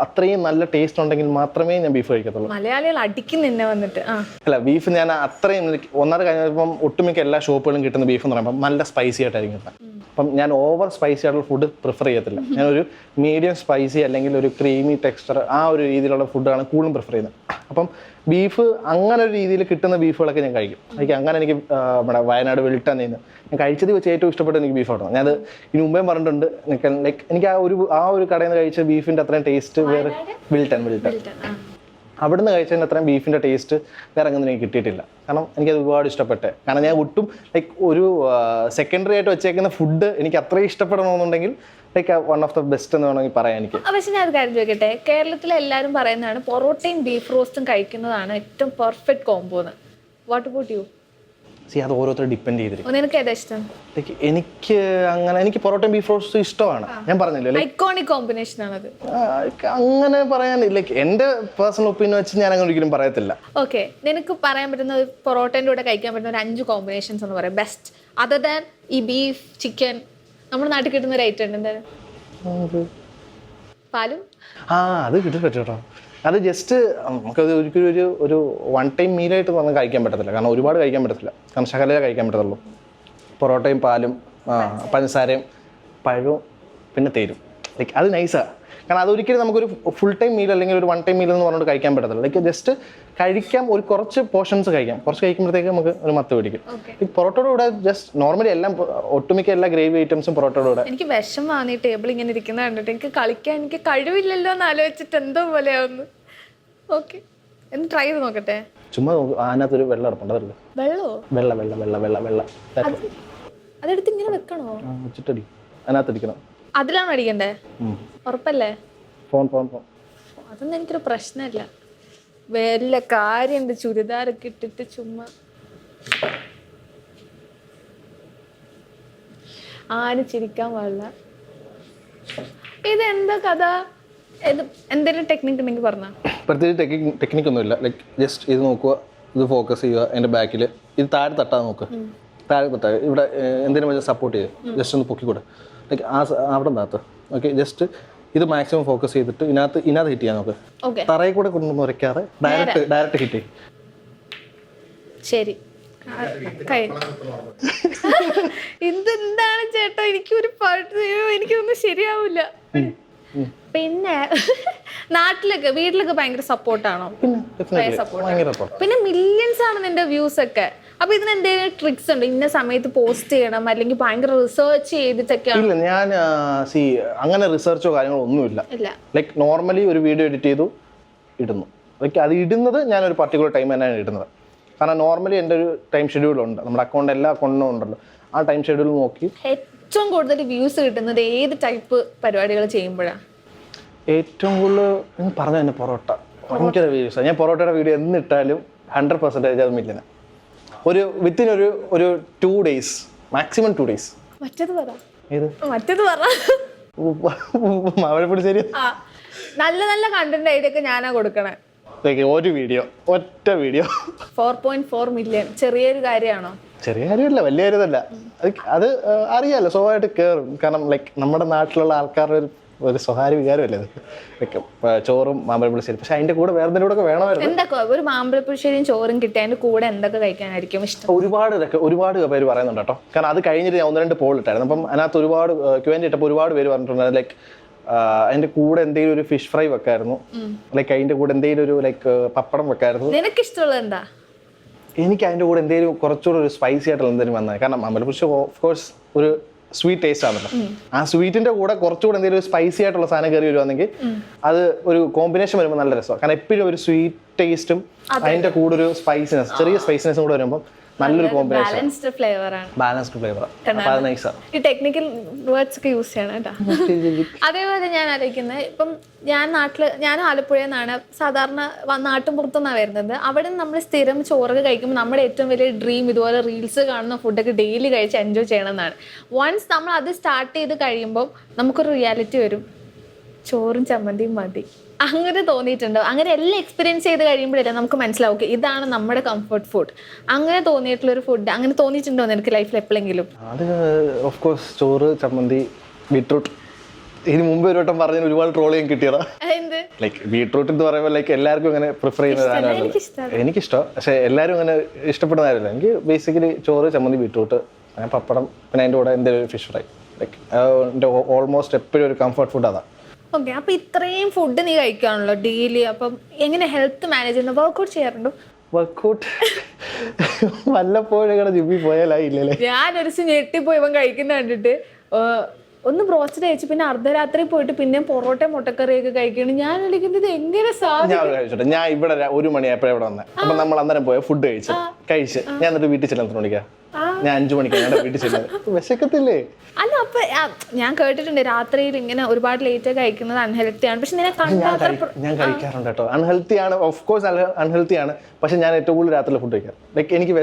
Speaker 2: അത്രയും നല്ല ടേസ്റ്റ് ഉണ്ടെങ്കിൽ മാത്രമേ ഞാൻ ബീഫ് കഴിക്കത്തുള്ളൂ.
Speaker 1: മലയാളികൾ അടിക്കും നിന്നെ വന്നിട്ട്.
Speaker 2: അല്ല, ബീഫ് ഞാൻ അത്രയും ഒന്നര കഴിഞ്ഞപ്പം ഒട്ടുമിക്ക എല്ലാ ഷോപ്പുകളും കിട്ടുന്ന ബീഫ് എന്ന് പറയുമ്പോൾ നല്ല സ്പൈസി ആയിട്ടായിരിക്കും കിട്ടുന്നത്. അപ്പം ഞാൻ ഓവർ സ്പൈസി ആയിട്ടുള്ള ഫുഡ് പ്രിഫർ ചെയ്യത്തില്ല. ഞാനൊരു മീഡിയം സ്പൈസി അല്ലെങ്കിൽ ഒരു ക്രീമി ടെക്സ്ചർ ആ ഒരു രീതിയിലുള്ള ഫുഡാണ് കൂടുതലും പ്രിഫർ ചെയ്യുന്നത്. അപ്പം ബീഫ് അങ്ങനെ ഒരു രീതിയിൽ കിട്ടുന്ന ബീഫുകളൊക്കെ ഞാൻ കഴിക്കും. അങ്ങനെ എനിക്ക് നമ്മുടെ വയനാട് വെൽട്ടൻ നിന്ന് ഞാൻ കഴിച്ചത് വെച്ച് ഏറ്റവും ഇഷ്ടപ്പെട്ട എനിക്ക് ബീഫാണ്. ഞാനത് ഇതിന് മുമ്പേ പറഞ്ഞിട്ടുണ്ട്. ലൈക്ക് എനിക്ക് ആ ഒരു കടയിൽ നിന്ന് കഴിച്ച ബീഫിൻ്റെ അത്രയും ടേസ്റ്റ് വേറെ വെൽട്ടൻ അവിടുന്ന് കഴിച്ചതിന് അത്രയും ബീഫിൻ്റെ ടേസ്റ്റ് വേറെ അങ്ങനെ എനിക്ക് കിട്ടിയിട്ടില്ല. കാരണം എനിക്കത് ഒരുപാട് ഇഷ്ടപ്പെട്ടെ. കാരണം ഞാൻ ഒട്ടും ലൈക്ക് ഒരു സെക്കൻഡറി ആയിട്ട് വെച്ചേക്കുന്ന ഫുഡ് എനിക്ക് അത്രയും ഇഷ്ടപ്പെടണമെന്നുണ്ടെങ്കിൽ like one of the best എന്ന് വേണമെങ്കിൽ പറയാം എനിക്ക്.
Speaker 1: പക്ഷെ ഞാൻ ഒരു കാര്യം ചോദിക്കട്ടെ, കേരളത്തിലെ എല്ലാവരും പറയുന്നതാണ് പൊറോട്ടയും ബീഫ് റോസ്റ്റും കഴിക്കുന്നതാണ് ഏറ്റവും പെർഫെക്റ്റ് കോംബോ എന്ന്. What about you?
Speaker 2: അത് ഓരോരുത്തർ ഡിപ്പെൻഡ് ചെയ്തിരിക്കും.
Speaker 1: നിനക്ക് ഏതാ ഇഷ്ടം?
Speaker 2: എനിക്ക് പൊറോട്ടയും ബീഫ് റോസ്റ്റും ഇഷ്ടമാണ്. ഞാൻ പറഞ്ഞില്ലേ,
Speaker 1: ഐക്കോണിക് കോമ്പിനേഷൻ ആണത്.
Speaker 2: അങ്ങനെ പറയാനില്ല. എൻ്റെ പേഴ്സണൽ ഒപ്പീനിയൻ വെച്ച് ഞാൻ അങ്ങനെ ഒരിക്കലും പറയത്തില്ല.
Speaker 1: ഓക്കെ, നിനക്ക് പറയാൻ പറ്റുന്ന പൊറോട്ടേൻ്റെ കൂടെ കഴിക്കാൻ പറ്റുന്ന ഒരു 5 കോമ്പിനേഷൻസ് എന്ന് പറയാം ബെസ്റ്റ്, അതർ ദാൻ ഈ ബീഫ് ചിക്കൻ. നമ്മുടെ നാട്ടിൽ കിട്ടുന്ന ഒരു ഐറ്റം ഉണ്ട്, എന്തായാലും പാലും.
Speaker 2: അത് കിട്ടും. അത് ജസ്റ്റ് നമുക്കത് ഒരിക്കലും ഒരു വൺ ടൈം മീലായിട്ട് നമുക്ക് കഴിക്കാൻ പറ്റത്തില്ല. കാരണം ഒരുപാട് കഴിക്കാൻ പറ്റത്തില്ല. കാരണം ശകലേ കഴിക്കാൻ പറ്റത്തുള്ളൂ. പൊറോട്ടയും പാലും പഞ്ചസാരയും പഴവും പിന്നെ തേരും. ലൈക്ക് അത് നൈസാണ്. കാരണം അതൊരിക്കലും നമുക്കൊരു ഫുൾ ടൈം മീൽ അല്ലെങ്കിൽ ഒരു വൺ ടൈം മീൽ എന്ന് പറഞ്ഞിട്ട് കഴിക്കാൻ പറ്റത്തില്ല. ലൈക്ക് ജസ്റ്റ് കഴിക്കാം, കുറച്ച് പോർഷൻസ് കഴിക്കാം. കുറച്ച് കഴിക്കുമ്പോഴത്തേക്ക് നമുക്ക് ഒരു മത്ത് പിടിക്കും. ഈ പൊറോട്ടയുടെ കൂടെ ജസ്റ്റ് നോർമലി ഒട്ടുമിക്ക എല്ലാ ഗ്രേവി ഐറ്റംസും പൊറോട്ടയുടെ കൂടെ.
Speaker 1: എനിക്ക് വിഷമാണ് ഈ ടേബിൾ ഇങ്ങനെ ഇരിക്കുന്ന കണ്ടിട്ട്. എനിക്ക് കളിക്കാൻ എനിക്ക് കഴിവില്ലല്ലോ എന്ന് ആലോചിച്ചിട്ട് എന്തോ പോലെയാവുന്നു. ഓക്കെ, എന്ന് ട്രൈ ചെയ്ത് നോക്കട്ടെ.
Speaker 2: ചുമ്മാ അതിനകത്തൊരു വെള്ളം എടുപ്പുണ്ട്. അതല്ലേ വെള്ള
Speaker 1: അതെടുത്ത് ഇങ്ങനെ വെക്കണോ?
Speaker 2: വെച്ചിട്ടടി അതിനകത്തടിക്കണം.
Speaker 1: അതിലാണ് അടിക്കണ്ടേ? ഉറപ്പല്ലേ?
Speaker 2: ഫോൺ
Speaker 1: അതൊന്നും എനിക്കൊരു പ്രശ്നമില്ല. വല്ല കാര്യമുണ്ട് ചുരിദാരൊക്കെ ഇട്ടിട്ട് ചുമ്മാ ആരും ചിരിക്കാൻ പാടില്ല. ഇതെന്താ കഥ? എന്തെങ്കിലും ടെക്നിക്ക് ഉണ്ടെങ്കിൽ പറഞ്ഞാൽ.
Speaker 2: പ്രത്യേകിച്ച് ടെക്നിക്കൊന്നുമില്ല. ലൈക്ക് ജസ്റ്റ് ഇത് നോക്കുക, ഇത് ഫോക്കസ് ചെയ്യുക. എൻ്റെ ബാക്കിൽ ഇത് താഴെ തട്ടാതെ നോക്കുക. താഴെ തട്ടാതെ ഇവിടെ എന്തിനും വെച്ചാൽ സപ്പോർട്ട് ചെയ്യുക. ജസ്റ്റ് ഒന്ന് പൊക്കിക്കൂടെ, ലൈക്ക് അവിടെ നിന്നകത്ത്. ഓക്കെ, ജസ്റ്റ് ഇത് മാക്സിമം ഫോക്കസ് ചെയ്തിട്ട് ഇതിനകത്ത് ഹിറ്റ് ചെയ്യാൻ നോക്ക്. തറയിൽ കൂടെ കൊണ്ടൊന്നും ഉരയ്ക്കാതെ ഡയറക്റ്റ് ഹിറ്റ് ചെയ്യും.
Speaker 1: ശരി, ഇതെന്താണ് ചേട്ടാ? എനിക്കൊരു എനിക്കൊന്നും ശരിയാവില്ല. പിന്നെ വീട്ടിലൊക്കെ ഭയങ്കര സപ്പോർട്ടാണോ? പിന്നെ മില്യൺസ് ആണ് നിന്റെ വ്യൂസ് ഒക്കെ. അപ്പൊ ഇതിന് എന്തെങ്കിലും ട്രിക്സ് ഉണ്ട്? ഇന്ന സമയത്ത് പോസ്റ്റ് ചെയ്യണം അല്ലെങ്കിൽ ഭയങ്കര റിസർച്ച് ചെയ്തിട്ടൊക്കെ?
Speaker 2: ഇല്ല, ഞാൻ അങ്ങനെ റിസർച്ചോ കാര്യങ്ങളോ ഒന്നുമില്ല. ലൈക്ക് നോർമലി ഒരു വീഡിയോ എഡിറ്റ് ചെയ്തു ഇടുന്നു. ലൈക്ക് അത് ഇടുന്നത് ഞാൻ ഒരു പർട്ടിക്കുലർ ടൈം തന്നെയാണ് ഇടുന്നത്. കാരണം നോർമലി എൻ്റെ ഒരു ടൈം ഷെഡ്യൂളുണ്ട്, നമ്മുടെ അക്കൗണ്ട് എല്ലാ അക്കൗണ്ടിനും ഉണ്ടല്ലോ, ആ ടൈം ഷെഡ്യൂൾ നോക്കി
Speaker 1: ഏറ്റവും കൂടുതൽ വ്യൂസ് കിട്ടുന്നത് ഏത് ടൈപ്പ് പരിപാടികൾ ചെയ്യുമ്പോഴാണ്?
Speaker 2: ഏറ്റവും കൂടുതൽ പറഞ്ഞു തന്നെ പൊറോട്ട, ഭയങ്കര വ്യൂസാണ്. ഞാൻ പൊറോട്ടയുടെ വീഡിയോ എന്നിട്ടാലും 100% അത് മില്യന. ഒരു വിത്തിൻ ഒരു 2 days, മാക്സിമം 2 days.
Speaker 1: മറ്റേത് പറ.
Speaker 2: ഏത്?
Speaker 1: മറ്റേത് പറ.
Speaker 2: മാവഴപ്പൊടി ശരി.
Speaker 1: നല്ല നല്ല കണ്ടന്റ് ഐഡിയ ഒക്കെ ഞാനാ കൊടുക്കണേ.
Speaker 2: ഒരു വീഡിയോ, ഒറ്റ വീഡിയോ
Speaker 1: 4.4 million ചെറിയൊരു കാര്യമാണോ?
Speaker 2: ചെറിയ കാര്യമല്ല, വലിയ കാര്യമല്ല. അത് അറിയാലോ, സ്വഭാവമായിട്ട് കയറും. കാരണം ലൈക്ക് നമ്മുടെ നാട്ടിലുള്ള ആൾക്കാരുടെ ഒരു സ്വകാര്യ വികാരമല്ലേ അത്. ലൈക്ക് ചോറും മാമ്പഴപ്പുളിശ്ശേരി. പക്ഷെ അതിന്റെ കൂടെ വേറെ എന്തെങ്കിലും കൂടെ വേണമായിരുന്നു.
Speaker 1: എന്തൊക്കെ ഒരു മാമ്പഴപ്പുളിശ്ശേരിയും ചോറും കിട്ടിയ അതിന്റെ കൂടെ എന്തൊക്കെ കഴിക്കാനായിരിക്കും ഇഷ്ടം?
Speaker 2: ഒരുപാട് പേര് പറയുന്നുണ്ട് കേട്ടോ. കാരണം അത് കഴിഞ്ഞിട്ട് ഞാൻ 1-2 പോൾ ഇട്ടായിരുന്നു. അപ്പം അതിനകത്ത് ഒരുപാട് Q&A ഇട്ടപ്പോൾ ഒരുപാട് പേര് പറഞ്ഞിട്ടുണ്ട് ലൈക്ക് അതിന്റെ കൂടെ എന്തെങ്കിലും ഒരു ഫിഷ് ഫ്രൈ വെക്കായിരുന്നു, ലൈക്ക് അതിന്റെ കൂടെ എന്തെങ്കിലും ഒരു ലൈക്ക് പപ്പടം വെക്കായിരുന്നു.
Speaker 1: നിനക്ക് ഇഷ്ടമുള്ളത് എന്താ?
Speaker 2: എനിക്ക് അതിന്റെ കൂടെ എന്തെങ്കിലും കുറച്ചുകൂടെ ഒരു സ്പൈസി ആയിട്ടുള്ള എന്തെങ്കിലും വന്നത്. കാരണം മാമ്പഴപ്പുളിശ്ശേരി ഓഫ് കോഴ്സ് ഒരു സ്വീറ്റ് ടേസ്റ്റ് ആണല്ലോ. ആ സ്വീറ്റിന്റെ കൂടെ കുറച്ചുകൂടെ എന്തെങ്കിലും ഒരു സ്പൈസി ആയിട്ടുള്ള സാധനം കയറി വരുവാണെങ്കിൽ അത് ഒരു കോമ്പിനേഷൻ വരുമ്പോൾ നല്ല രസമാണ്. കാരണം എപ്പോഴും ഒരു സ്വീറ്റ് ടേസ്റ്റും അതിന്റെ കൂടെ ഒരു സ്പൈസിനെസ്, ചെറിയ സ്പൈസിനെസ്സും കൂടെ വരുമ്പോൾ നല്ലൊരു കോമ്പിനേഷൻ, ബാലൻസ്ഡ് ഫ്ലേവർ.
Speaker 1: ഈ ടെക്നിക്കൽ വേർഡ്സ് ഒക്കെ യൂസ് ചെയ്യണം കേട്ടോ. അതേപോലെ ഞാൻ ആലോചിക്കുന്നത്, ഇപ്പം ഞാൻ ആലപ്പുഴയിൽ നിന്നാണ്, സാധാരണ നാട്ടും പുറത്തുനിന്നാണ് വരുന്നത്. അവിടെ നമ്മൾ സ്ഥിരം ചോറൊക്കെ കഴിക്കുമ്പോൾ നമ്മുടെ ഏറ്റവും വലിയ ഡ്രീം ഇതുപോലെ റീൽസ് കാണുന്ന ഫുഡൊക്കെ ഡെയിലി കഴിച്ച് എൻജോയ് ചെയ്യണം എന്നാണ്. വൺസ് നമ്മൾ അത് സ്റ്റാർട്ട് ചെയ്ത് കഴിയുമ്പോൾ നമുക്കൊരു റിയാലിറ്റി വരും, ചോറും ചമ്മന്തിയും മതി. അങ്ങനെ തോന്നിയിട്ടുണ്ടോ? അങ്ങനെ എല്ലാം എക്സ്പീരിയൻസ് ചെയ്ത് കഴിയുമ്പോഴല്ലേ നമുക്ക് മനസ്സിലാവും ഇതാണ് നമ്മുടെ കംഫർട്ട് ഫുഡ്. അങ്ങനെ തോന്നിയിട്ടുള്ളൊരു ഫുഡ് അങ്ങനെ തോന്നിയിട്ടുണ്ടോ നിനക്ക് ലൈഫിൽ എപ്പോഴെങ്കിലും?
Speaker 2: അത് ഓഫ് കോഴ്സ് ചോറ്, ചമ്മന്തി, ബീട്രൂട്ട്. ഇതിന് മുമ്പ് ഒരു വട്ടം പറഞ്ഞ ഒരുപാട് ട്രോൾ ചെയ്യാൻ കിട്ടിയതാ. ലൈക്ക് ബീട്രൂട്ട് എന്ന് പറയുമ്പോൾ ലൈക്ക് എല്ലാവർക്കും അങ്ങനെ പ്രിഫർ ചെയ്യുന്നതാണ്. എനിക്കിഷ്ടം, പക്ഷെ എല്ലാവരും അങ്ങനെ ഇഷ്ടപ്പെടുന്നതായിരുന്നില്ല. എനിക്ക് ബേസിക്കലി ചോറ്, ചമ്മന്തി, ബീട്രൂട്ട്, അങ്ങനെ പപ്പടം, പിന്നെ അതിൻ്റെ കൂടെ എന്തെങ്കിലും ഫിഷ് ഫ്രൈ. ലൈക്ക് എൻ്റെ ഓൾമോസ്റ്റ് എപ്പോഴും ഒരു കംഫർട്ട് ഫുഡ് അതാണ്.
Speaker 1: ഓക്കെ, അപ്പൊ ഇത്രയും ഫുഡ് നീ കഴിക്കാണല്ലോ ഡെയിലി, അപ്പം എങ്ങനെ ഹെൽത്ത് മാനേജ് ചെയ്യുന്നു? വർക്ക്ഔട്ട് ചെയ്യാറുണ്ടോ?
Speaker 2: വർക്ക്ഔട്ട് വല്ലപ്പോഴും ജിമ്മിൽ പോയാലേ.
Speaker 1: ഞാനൊരു ഞെട്ടിപ്പോയി ഇവൻ കഴിക്കുന്ന കണ്ടിട്ട്. ഒന്ന് ബ്രോസ്റ്റഡ് കഴിച്ചു, പിന്നെ അർദ്ധരാത്രി പോയിട്ട് പിന്നെ പൊറോട്ട മുട്ടക്കറിയൊക്കെ കഴിക്കണം. ഞാൻ വിളിക്കുന്നത് എങ്ങനെ സാധിക്കും?
Speaker 2: ഞാൻ ഇവിടെ 1 മണിയായപ്പോഴേ ഇവിടെ വന്നത്. അപ്പൊ നമ്മൾ അന്നേരം പോയ ഫുഡ് കഴിച്ച് ഞാൻ എന്നിട്ട് വീട്ടിൽ ചെല്ലാൻ വിളിക്കാം. ഞാൻ 5 മണിക്കാണ് ഞങ്ങളുടെ വീട്ടിൽ ചെല്ലുന്നത്. വിശക്കത്തില്ലേ?
Speaker 1: അല്ല, അപ്പൊ ഞാൻ കേട്ടിട്ടുണ്ട് രാത്രിയിൽ ഇങ്ങനെ ഒരുപാട് ലേറ്റ് കഴിക്കുന്നത് അൺഹെൽത്തി ആണ്. പക്ഷെ
Speaker 2: ഞാൻ കഴിക്കാറുണ്ട് കേട്ടോ. അൺഹെൽത്തി ആണ്, ഓഫ് കോഴ്സ് അൺഹെൽത്തി ആണ്. പക്ഷെ ഞാൻ ഏറ്റവും കൂടുതൽ രാത്രിയിൽ ഫുഡ് കഴിക്കാം. ലൈക്ക് എനിക്ക്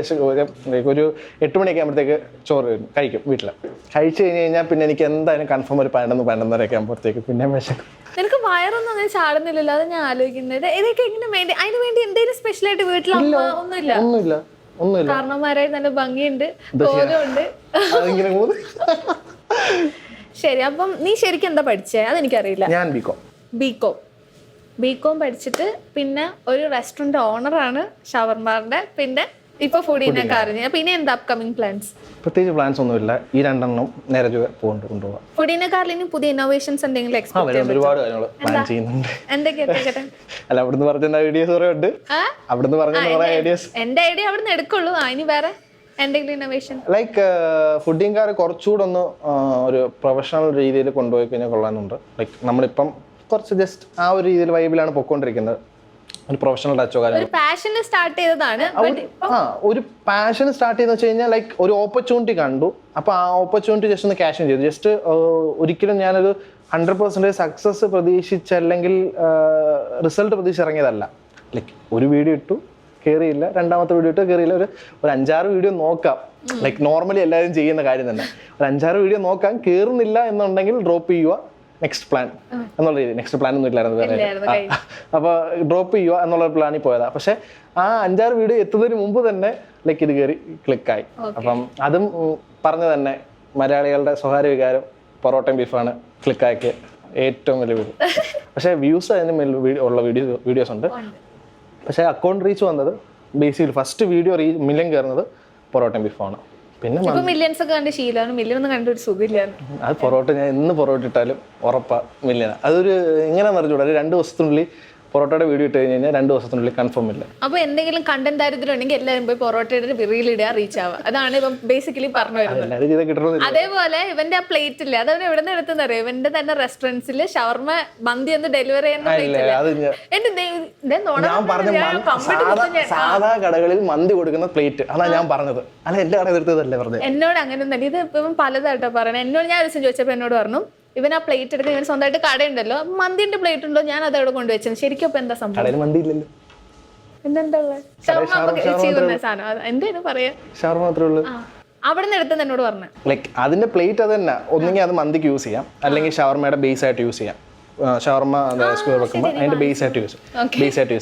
Speaker 2: ഒരു 8 മണിയൊക്കെ ആകുമ്പോഴത്തേക്ക് ചോറ് കഴിക്കും വീട്ടിൽ. കഴിച്ചു കഴിഞ്ഞാൽ പിന്നെ എനിക്ക് എന്തായാലും കൺഫേം ഒരു 11-11:30 ആകുമ്പോഴത്തേക്ക് പിന്നെ വിശക്കും.
Speaker 1: നിനക്ക് വയറൊന്നും അങ്ങനെ ചാടുന്നില്ലല്ലോ, അത് ഞാൻ ആലോചിക്കുന്നത്. ഇതൊക്കെ എങ്ങനെ വേണ്ടി അതിന് വേണ്ടി എന്തെങ്കിലും സ്പെഷ്യൽ ആയിട്ട് വീട്ടിൽ ഒന്നുമില്ല? കാരണന്മാരായി നല്ല ഭംഗിയുണ്ട്, കോലമുണ്ട്. ശരി, അപ്പം നീ ശരിക്കും എന്താ പഠിച്ചേ? അതെനിക്കറിയില്ല.
Speaker 2: ഞാൻ
Speaker 1: ബികോം പഠിച്ചിട്ട് പിന്നെ ഒരു റെസ്റ്റോറന്റ് ഓണറാണ് ഷവർമാറിന്റെ. പിന്നെ ഇപ്പൊ ഫുഡിനൊക്കെ അറിഞ്ഞു. പിന്നെ എന്താ അപ്കമിങ് പ്ലാൻസ്?
Speaker 2: പ്രത്യേകിച്ച് പ്ലാൻസ് ഒന്നുമില്ല. ഈ 2 നേരെ കൊണ്ടുപോകാം.
Speaker 1: ഫുഡിനെക്കാരിൽ ഇനി പുതിയ ഇന്നോവേഷൻസ് എന്തെങ്കിലും
Speaker 2: ഒരുപാട് കാര്യങ്ങൾ പ്ലാൻ ചെയ്യുന്നുണ്ട്.
Speaker 1: എന്തൊക്കെയാ?
Speaker 2: അല്ല, അവിടുന്ന് പറഞ്ഞ ഐഡിയാസ് കുറെ ഉണ്ട്. അവിടുന്ന് പറഞ്ഞ ഐഡിയാസ്
Speaker 1: എന്റെ ഐഡിയ അവിടുന്ന് എടുക്കുള്ളൂ. ഇനി വേറെ എന്തെങ്കിലും ഇന്നോവേഷൻ?
Speaker 2: ലൈക്ക് ഫുഡിങ്കാർ കുറച്ചുകൂടെ ഒന്ന് ഒരു പ്രൊഫഷണൽ രീതിയിൽ കൊണ്ടുപോയി കഴിഞ്ഞാൽ കൊള്ളാനുണ്ട്. ലൈക്ക് നമ്മളിപ്പം കുറച്ച് ജസ്റ്റ് ആ ഒരു രീതിയിൽ വൈബിലാണ് പൊയ്ക്കൊണ്ടിരിക്കുന്നത്. ഒരു പ്രൊഫഷണൽ ടച്ചോ കാര്യങ്ങൾ
Speaker 1: പാഷൻ സ്റ്റാർട്ട് ചെയ്തതാണ്.
Speaker 2: ഒരു പാഷൻ സ്റ്റാർട്ട് ചെയ്തെന്ന് വെച്ച് കഴിഞ്ഞാൽ ലൈക്ക് ഒരു ഓപ്പർച്യൂണിറ്റി കണ്ടു. അപ്പോൾ ആ ഓപ്പർച്യൂണിറ്റി ജസ്റ്റ് ഒന്ന് ക്യാഷ് ചെയ്തു. ജസ്റ്റ് ഒരിക്കലും ഞാനൊരു 100% സക്സസ് പ്രതീക്ഷിച്ചല്ലെങ്കിൽ റിസൾട്ട് പ്രതീക്ഷിച്ചിറങ്ങിയതല്ല. ലൈക്ക് ഒരു വീഡിയോ ഇട്ടു, കയറിയില്ല. രണ്ടാമത്തെ വീഡിയോ ഇട്ട് കയറിയില്ല. ഒരു 5-6 വീഡിയോ നോക്കാം. ലൈക്ക് നോർമലി എല്ലാവരും ചെയ്യുന്ന കാര്യം തന്നെ. ഒരു 5-6 വീഡിയോ നോക്കാം. കയറുന്നില്ല എന്നുണ്ടെങ്കിൽ ഡ്രോപ്പ് ചെയ്യുക, നെക്സ്റ്റ് പ്ലാൻ എന്നുള്ള രീതി. നെക്സ്റ്റ് പ്ലാൻ ഒന്നും ഇല്ലായിരുന്നു. അപ്പോൾ ഡ്രോപ്പ് ചെയ്യുക എന്നുള്ള പ്ലാനിൽ പോയതാ. പക്ഷെ ആ 5-6 വീഡിയോ എത്തുന്നതിന് മുമ്പ് തന്നെ ലൈക്ക് ഇത് കയറി ക്ലിക്കായി. അപ്പം അതും പറഞ്ഞു തന്നെ മലയാളികളുടെ സ്വകാര്യ വികാരം പൊറോട്ടയും ബീഫാണ് ക്ലിക്കാക്കിയ ഏറ്റവും വലിയ വീഡിയോ. പക്ഷേ വ്യൂസ് അതിന് മേൽ ഉള്ള വീഡിയോസ് ഉണ്ട്. പക്ഷേ അക്കൗണ്ട് റീച്ച് വന്നത് ബേസിക്കലി ഫസ്റ്റ് വീഡിയോ മില്യൺ കയറുന്നത് പൊറോട്ടയും ബീഫാണ്. പിന്നെ
Speaker 1: മില്യൺസ് ഒക്കെ കണ്ട് ശീലമാണ്. മില്യൺ ഒന്നും കണ്ട ഒരു സുഖമില്ലായിരുന്നു.
Speaker 2: അത് പൊറോട്ട ഞാൻ എന്ന് പൊറോട്ട ഇട്ടാലും ഉറപ്പാ മില്യനാണ്. അതൊരു എങ്ങനെയാണെന്ന് അറിഞ്ഞൂടാ. 2 ദിവസത്തിനുള്ളിൽ പൊറോട്ടയുടെ വീഡിയോ ഇട്ട് കഴിഞ്ഞ് കഴിഞ്ഞാൽ 2 ദിവസത്തിനുള്ളിൽ കൺഫേം ഇല്ല.
Speaker 1: അപ്പൊ എന്തെങ്കിലും കണ്ടന്റ് ദാരിദ്ര്യം ഉണ്ടെങ്കിൽ എല്ലാവരും പോയി പൊറോട്ടയുടെ റീലിടുക, റീച്ച് ആവുക. അതാണ് ഇപ്പം ബേസിക്കലി പറഞ്ഞു വരുന്നത്.
Speaker 2: എല്ലാവരും ചെയ്താൽ കിട്ടണമെന്നില്ല.
Speaker 1: അതേപോലെ ഇവന്റെ ആ പ്ലേറ്റ് ഇല്ലേ, അതവൻ എവിടെ നിന്ന് എടുത്തെന്ന് അറിയാം. ഇവന്റെ തന്നെ റെസ്റ്റോറൻറ്റ്സിൽ ഷവർമ മന്തി ഒന്ന് ഡെലിവറി ചെയ്യുന്ന പ്ലേറ്റ് ഇല്ലേ,
Speaker 2: അത് ഞാൻ പറഞ്ഞ സാധാ കടകളിൽ മന്തി കൊടുക്കുന്ന പ്ലേറ്റ്, അതാ ഞാൻ പറഞ്ഞത്. അല്ല എന്റെ കട എടുത്തതല്ലേ പറഞ്ഞത്.
Speaker 1: എന്നോട് അങ്ങനെ തന്നെ ഇത് ഇപ്പം പലതായിട്ടോ പറയണേ. എന്നോട് ഞാൻ ഒരു ദിവസം ചോദിച്ചപ്പോൾ എന്നോട് പറഞ്ഞു ഇവൻ ആ പ്ലേറ്റ് എടുക്കാൻ ഇവൻ സ്വന്തമായിട്ട് കടയുണ്ടല്ലോ, മന്തിന്റെ പ്ലേറ്റ് ഉണ്ടോ, ഞാൻ അത് അവിടെ കൊണ്ടുവച്ചത്. ശരിക്കും ഇപ്പൊ എന്താ സംഭവം?
Speaker 2: കടയിൽ മന്തി ഇല്ലല്ലോ.
Speaker 1: പിന്നെന്താ ചെയ്യുന്ന സാധനം എന്തായാലും പറയാ,
Speaker 2: ഷവർമ മാത്രമേ ഉള്ളൂ.
Speaker 1: അവിടെ നിന്ന് എടുത്തെന്ന് എന്നോട് പറഞ്ഞു.
Speaker 2: ലൈക്ക് അതിന്റെ പ്ലേറ്റ് അത് തന്നെ, ഒന്നെങ്കിൽ അത് മന്തിക്ക് യൂസ് ചെയ്യാം, അല്ലെങ്കിൽ ഷവർമയുടെ ബേസ് ആയിട്ട് യൂസ് ചെയ്യാം. ഷവർമ സ്ക്വയർ വെക്കുമ്പോൾ അതിന്റെ ബേസ് ആയിട്ട് യൂസ്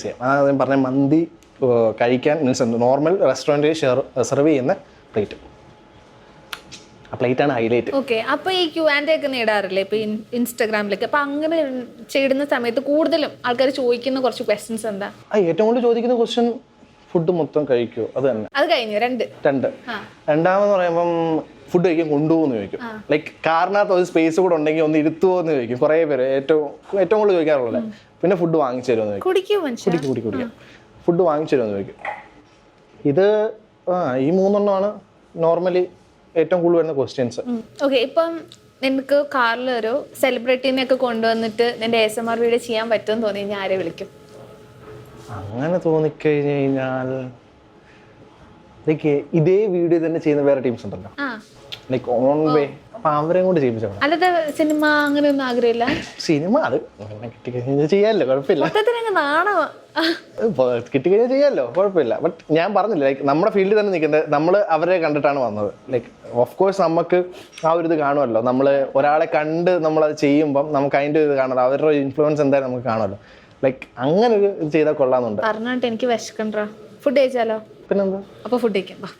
Speaker 2: ചെയ്യാം. അതാണ് ഞാൻ പറഞ്ഞ മന്തി കഴിക്കാൻ മീൻസ് നോർമൽ റെസ്റ്റോറൻറ്റിൽ സെർവ് ചെയ്യുന്ന പ്ലേറ്റ്, ആ പ്ലേറ്റാണ് ഹൈലൈറ്റ്.
Speaker 1: ഓക്കെ, അപ്പൊ ഈ Q&A ഒക്കെ നേടാറില്ലേ ഇപ്പൊ ഇൻസ്റ്റാഗ്രാമിലൊക്കെ? അപ്പൊ അങ്ങനെ ചെയ്യുന്ന സമയത്ത് കൂടുതലും ആൾക്കാർ ചോദിക്കുന്ന കുറച്ച് ക്വസ്റ്റ്യൻസ് എന്താ?
Speaker 2: ഏറ്റവും കൂടുതൽ ചോദിക്കുന്ന ക്വസ്റ്റ്യൻ ഫുഡ് മൊത്തം കഴിക്കുമോ, അത് തന്നെ.
Speaker 1: അത് കഴിഞ്ഞു
Speaker 2: രണ്ടാമെന്ന് പറയുമ്പം ഫുഡ് കഴിക്കാൻ കൊണ്ടുപോകുമെന്ന് ചോദിക്കും. ലൈക്ക് കാറിനകത്ത് ഒരു സ്പേസ് കൂടെ ഉണ്ടെങ്കിൽ ഒന്ന് ഇരുത്തുമോ എന്ന് ചോദിക്കും കുറേ പേര്. ഏറ്റവും കൂടുതൽ ചോദിക്കാറുള്ളത്. പിന്നെ ഫുഡ് വാങ്ങിച്ചു തരുമെന്ന് ചോദിക്കും. കുടിക്കും ഫുഡ് വാങ്ങിച്ചു തരുമെന്ന് ചോദിക്കും. ഇത് ഈ 3 നോർമലി ഏറ്റവും കൂടുതൽ വരുന്ന ക്വസ്റ്റ്യൻസ്.
Speaker 1: ഓക്കെ, ഇപ്പം നിനക്ക് കാറിൽ ഒരു സെലിബ്രിറ്റീനെ ഒക്കെ കൊണ്ടുവന്നിട്ട് നിന്റെ ASMR വീഡിയോ ചെയ്യാൻ പറ്റുമെന്ന് തോന്നി കഴിഞ്ഞാൽ ആരെ വിളിക്കും?
Speaker 2: അങ്ങനെ തോന്നിക്കഴിഞ്ഞ് കഴിഞ്ഞാൽ ലൈക്ക് ഇതേ വീഡിയോ തന്നെ ചെയ്യുന്ന വേറെ ടീംസ് ഉണ്ടല്ലോ, ലൈക്ക് ഓൺ വേ, അപ്പൊ അവരെയും കൊണ്ട് ചെയ്യിപ്പിച്ചോളാം.
Speaker 1: അല്ലാതെ സിനിമ അങ്ങനെ ഒന്നും ആഗ്രഹമില്ല?
Speaker 2: സിനിമ അത് കിട്ടിക്കഴിഞ്ഞാൽ ചെയ്യാമല്ലോ, കുഴപ്പമില്ല. കിട്ടിക്കഴിഞ്ഞാൽ ചെയ്യാമല്ലോ, കുഴപ്പമില്ല. ബട്ട് ഞാൻ പറഞ്ഞില്ല, ലൈക്ക് നമ്മുടെ ഫീൽഡിൽ തന്നെ നിൽക്കുന്നത്, നമ്മൾ അവരെ കണ്ടിട്ടാണ് വന്നത്. ലൈക്ക് ഓഫ് കോഴ്സ് നമുക്ക് ആ ഒരു ഇത് കാണുമല്ലോ, നമ്മൾ ഒരാളെ കണ്ട് നമ്മളത് ചെയ്യുമ്പം നമുക്ക് അതിൻ്റെ ഇത് കാണുമല്ലോ, അവരുടെ ഇൻഫ്ലുവൻസ് എന്തായാലും നമുക്ക് കാണുമല്ലോ. ലൈക്ക് അങ്ങനെ ഒരു ഇത് ചെയ്താൽ കൊള്ളാമെന്നുണ്ട്.
Speaker 1: പറഞ്ഞിട്ട് എനിക്ക് വിശക്കണ്ടാ, ഫുഡ് കഴിച്ചാലോ?
Speaker 2: പിന്നെന്താ,
Speaker 1: അപ്പൊ ഫുഡ് കഴിക്കാം.